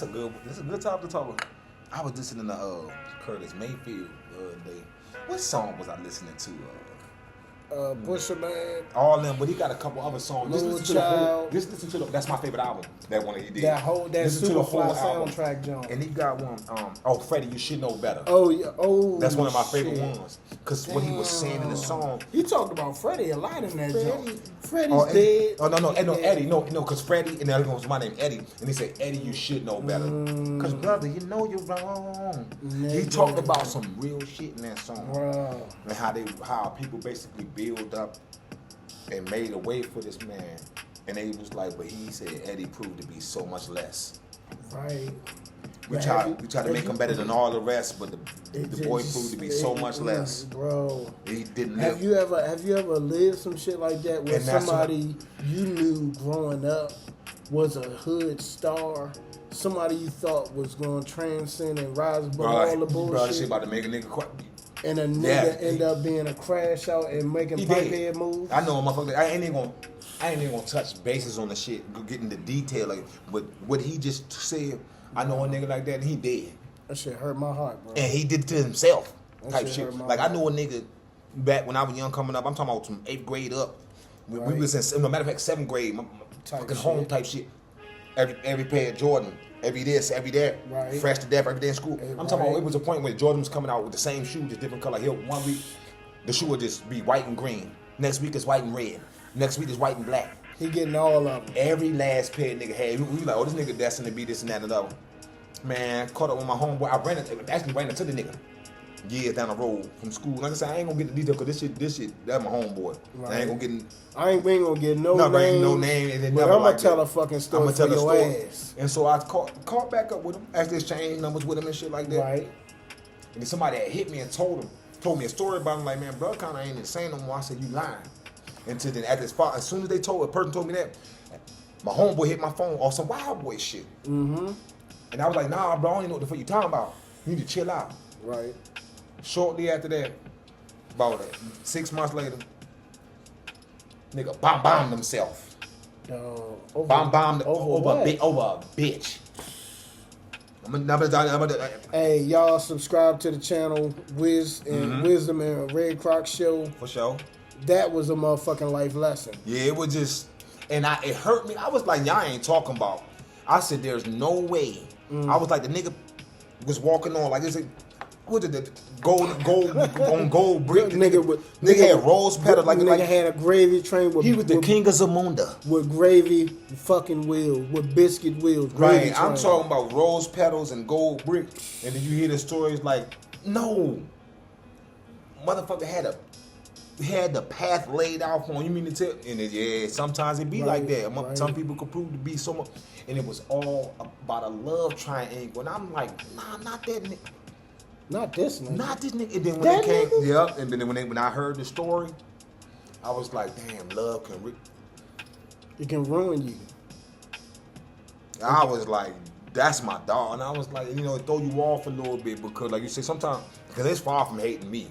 That's a good topic to talk about. I was listening to Curtis Mayfield the other day. What song was I listening to? Busher Man. All them, but he got a couple other songs. Just listen to the that's my favorite album. That one that he did. That Superfly soundtrack, John. And he got one. Freddie, you should know better. Oh yeah. Oh. That's one of my favorite ones. Cause what he was saying in the song. He talked about Freddie a lot in that joint. Freddie's dead. Eddie, no, cause Freddie and the other one was my name, Eddie, and he said, Eddie, you should know better. Cause brother, you know you're wrong. He talked about some real shit in that song. Wow. And how people basically build up and made a way for this man. And they was like, but he said Eddie proved to be so much less. Right. We try to make him better than all the rest, but the boy proved to be so much less. Bro. He didn't have you ever lived some shit like that where somebody you knew growing up was a hood star? Somebody you thought was going to transcend and rise above all the bullshit. Bro, this shit about to make a nigga quit. And a nigga end up being a crash out and making pipehead moves. I know, motherfucker. I ain't even gonna touch bases on the shit, get into detail. Like, but what he just said, I know a nigga like that, and he dead. That shit hurt my heart, bro. And he did it to himself, type shit. Like, heart. I know a nigga back when I was young coming up. I'm talking about from 8th grade up. We was in, no matter of fact, 7th grade, fucking home type shit. Every pair of Jordan. Every this, every that, fresh to death, every day in school. I'm talking about it was a point where Jordan was coming out with the same shoe, just different color. Here, 1 week, the shoe would just be white and green. Next week it's white and red. Next week it's white and black. He getting all of them. Every last pair nigga had. We like, oh, this nigga destined to be this and that and the other. Man, caught up with my homeboy. I ran into the nigga years down the road from school. Like I said, I ain't gonna get the detail because this shit, that's my homeboy. Right. We ain't gonna get no name. No name. And but I'm gonna tell a fucking story for your ass. And so I caught back up with him, actually exchanged numbers with him and shit like that. Right. And then somebody had hit me and told me a story about him. Like, man, bro, kinda ain't insane no more. I said, you lying. And then at this spot, as soon as a person told me that, my homeboy hit my phone off some wild boy shit. Mm-hmm. And I was like, nah, bro, I don't even know what the fuck you talking about. You need to chill out. Right. Shortly after that, about 6 months later, nigga bombed himself. Bombed over a bitch. Hey, y'all subscribe to the channel, Wiz and Wisdom and Reddcroxx show. For sure. That was a motherfucking life lesson. Yeah, it was just, and it hurt me. I was like, y'all ain't talking about. I said, there's no way. I was like, the nigga was walking on like this. What did the gold brick? Nigga had rose petals like nigga had a gravy train. He was the king of Zamunda with gravy fucking wheels, with biscuit wheels. Right, I'm talking about rose petals and gold brick. And then you hear the stories like, no, motherfucker had the path laid out for him. You mean to tell? And sometimes it be like that. Right. Some people could prove to be so much, and it was all about a love triangle. And I'm like, nah, not that nigga. Not this nigga. Not this nigga. And then when they came, and then when I heard the story, I was like, damn, love it can ruin you. I was like, that's my dog. And I was like, throw you off a little bit because, like you say, sometimes, because it's far from hating me.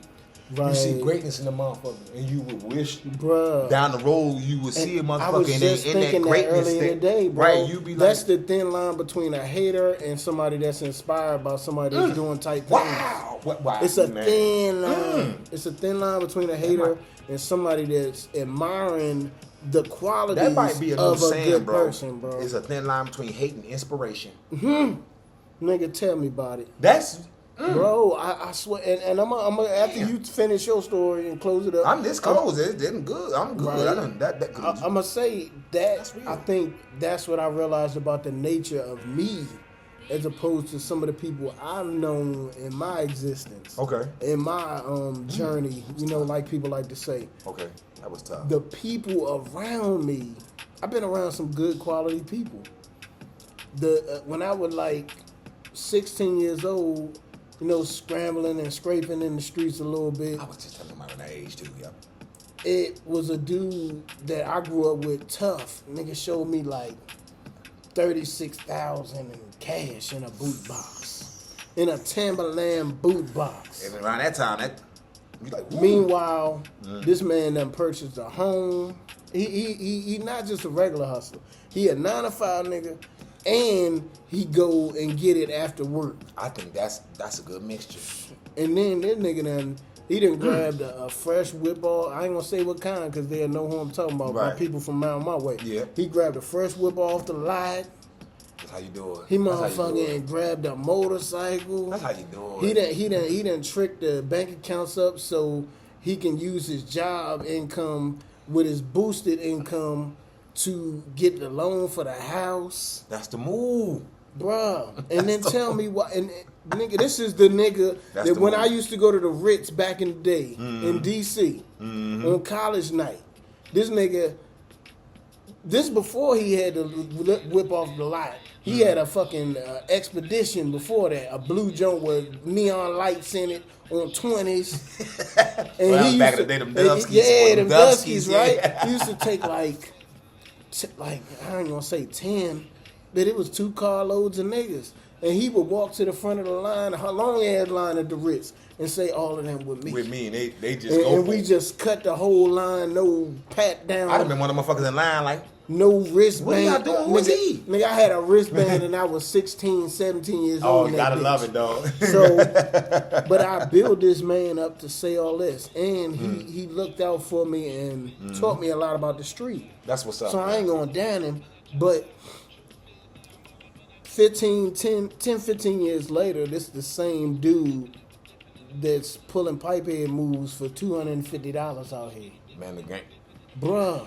Right. You see greatness in the motherfucker, and you would wish down the road you would see a motherfucker I was just thinking that greatness early in the day, bro. Right, you be like, that's the thin line between a hater and somebody that's inspired by somebody that's doing tight things. Wow. It's a thin line. It's a thin line between a hater and somebody that's admiring the qualities that might be of a saying, good bro. person, bro. It's a thin line between hate and inspiration. Nigga, tell me about it. That's bro, I swear, and I'm gonna after you finish your story and close it up. I'm this close. It's good. I'm good. Right. I'm gonna say that. I think that's what I realized about the nature of me, as opposed to some of the people I've known in my existence. Okay. In my journey, like people like to say. Okay, that was tough. The people around me, I've been around some good quality people. When I was like 16 years old. Scrambling and scraping in the streets a little bit. I was just talking about that age too, yeah. It was a dude that I grew up with, tough. Nigga showed me like $36,000 in cash in a boot box. In a Timberland boot box. And around that time, you like, woo. Meanwhile, this man done purchased a home. He not just a regular hustler. He a 9-to-5 nigga. and he go and get it after work. I think that's a good mixture. And then that nigga he done grabbed a fresh whip off. I ain't gonna say what kind because they'll know who I'm talking about. Right. My people from around my way. Yeah. He grabbed a fresh whip off the lot. That's how you do it. He motherfucking grabbed a motorcycle. That's how you do it. He done tricked the bank accounts up so he can use his job income with his boosted income to get the loan for the house. That's the move. Bruh. And then tell me why. And nigga, this is the nigga that when I used to go to the Ritz back in the day in D.C. On college night. This nigga, this before he had to whip off the lot. He had a fucking Expedition before that, a blue joint with neon lights in it on 20s. And well, he back in the day, them Duskies. Them Duskies, right? He used to take like I ain't gonna say 10, but it was 2 carloads of niggas. And he would walk to the front of the line, a long ass line at the Ritz, and say all of them with me. With me, and they just go. And we just cut the whole line, no pat down. I'd have been one of the motherfuckers in line like, no wristband. what y'all doing? Who's he? Nigga, I had a wristband and I was 16, 17 years old. Oh, you gotta love it, dog. So, but I built this man up to say all this. And he looked out for me and taught me a lot about the street. That's what's up. So I ain't gonna down him. But 10, 15 years later, this is the same dude that's pulling pipehead moves for $250 out here. Man, the game. Bruh.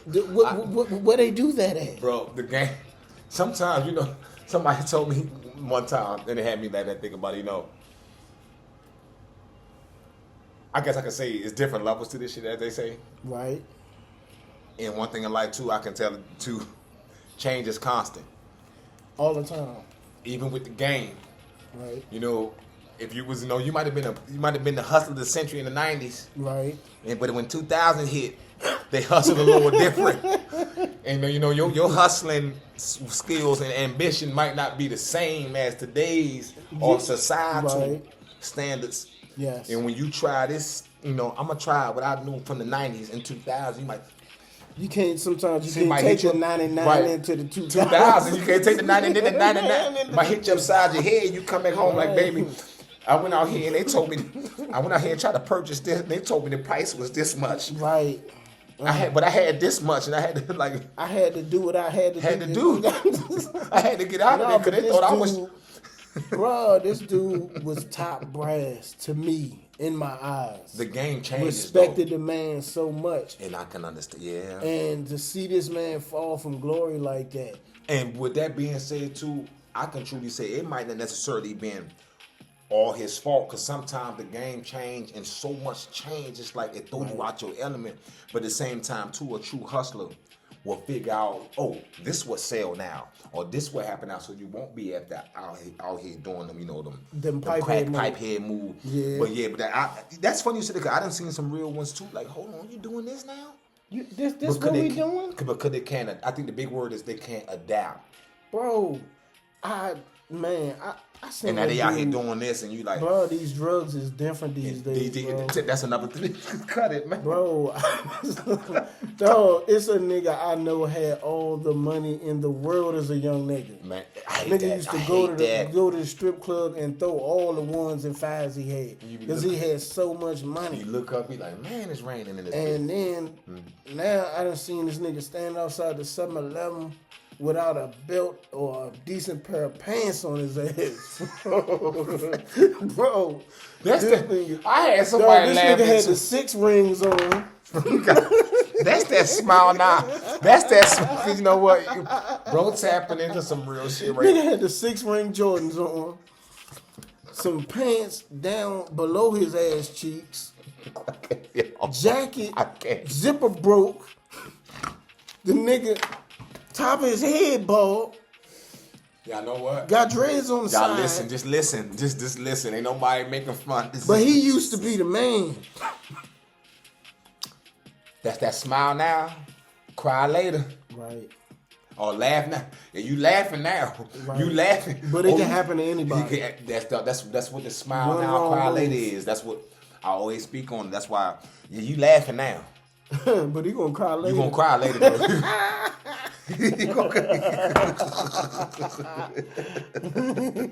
Where they do that at? Bro, the game. Sometimes, somebody told me one time, and it had me like that think about it, I guess I can say it's different levels to this shit, as they say. Right. And one thing in life, too, I can tell too, change is constant. All the time. Even with the game. Right. If you was, you might have been the hustler of the century in the 90s. Right. But when 2000 hit, they hustled a little different. And your hustling skills and ambition might not be the same as today's or societal standards. Yes. And when you try this, I'm gonna try what I knew from the 90s and 2000. You might. You can't. Sometimes you can't take the 99 into the 2000. You can't take the 90 into the 99. Might hit you upside your head. You come back home like, baby, I went out here and they told me I went out here and tried to purchase this. And they told me the price was this much. Right. I had this much, and I had to I had to do what I had to do. I had to get out of it because they thought I was. Bro, this dude was top brass to me in my eyes. The game changes. Respected the man so much, and I can understand. Yeah. And to see this man fall from glory like that. And with that being said, too, I can truly say it might not necessarily been all his fault, because sometimes the game change and so much change, it's like it throws you out your element. But at the same time, too, a true hustler will figure out, this what sell now, or this what happen now, so you won't be at that out here doing them, pipe head move. Yeah. But that's funny you said that, because I done seen some real ones too. Like, hold on, you doing this now? This what we doing? Because they can't. I think the big word is they can't adapt. Bro, I seen. And now they out here doing this, and you like, bro, these drugs is different these days, bro. That's another thing. Cut it, man. Bro, dog, it's a nigga I know had all the money in the world as a young nigga. Man, used to go to the strip club and throw all the ones and fives he had, because he had so much money. You look up, be like, man, it's raining in this. And then now I done seen this nigga stand outside the 7-Eleven without a belt or a decent pair of pants on his ass. Bro, I had somebody laughing. This nigga had the 6 rings on. That's that smile now. That's that smile. You know what? Bro tapping into some real shit right now. Nigga had the 6-ring Jordans on. Some pants down below his ass cheeks. Jacket. Zipper broke. The nigga... top of his head bald. Y'all know what? Got dreads on the side. Y'all listen, just listen. Just listen. Ain't nobody making fun. But he used to be the man. That's that smile now, cry later. Right. Or laugh now. Yeah, you laughing now. Right. You laughing. But it can happen to anybody. That's what the smile now, cry later is. That's what I always speak on. That's why you laughing now. But he gonna cry later. You gonna cry later, though.